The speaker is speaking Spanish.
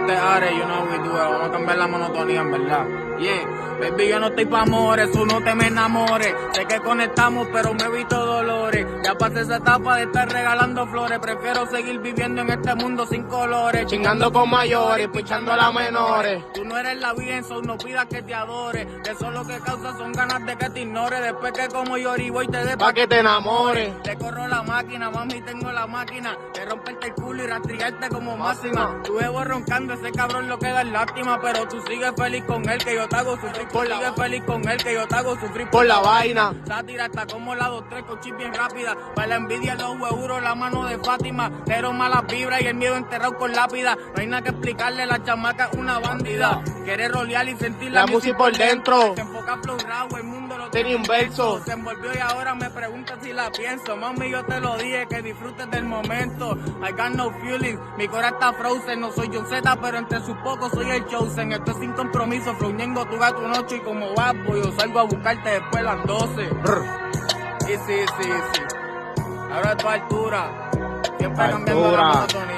este Are, you know we do it. Vamos a cambiar la monotonía, en verdad. Yeah, baby, yo no estoy pa' amores, tú no te me enamores. Sé que conectamos, pero me evito dolores. Ya pasé esa etapa de estar regalando flores. Prefiero seguir viviendo en este mundo sin colores. Chingando con mayores, pichando a las menores. Tú no eres la bien, so no pidas que te adore. Que eso lo que causa son ganas de que te ignore. Después que como llori voy te dé Pa' que te enamores. te corro la máquina, mami, tengo la máquina de romperte el culo y rastrillarte como máxima. Tú llevo roncando, ese cabrón lo que da es lástima. Pero tú sigues feliz con él, que yo te hago sufrir. Tú sigues feliz con él, que yo te hago sufrir Por la vaina. Sátira está como la 2-3 con chip bien rápida. Para la envidia los euros, la mano de Fátima. Cero malas vibras y el miedo enterrado con lápida. No hay nada que explicarle, la chamaca es una bandida. Quiere rolear y sentir La música por dentro. Se enfoca flow raw, el mundo lo Tenía un verso. se envolvió y ahora me pregunta si la pienso. Mami, yo te lo dije, que disfrutes del momento. I got no feelings, mi cora está frozen. No soy John Z, pero entre sus pocos soy el chosen. Esto es sin compromiso, flow ñengo tu gato noche. Y como vas, pues yo salgo a buscarte después de las 12. Y sí. Ahora a tu altura, siempre cambiando la monotonía.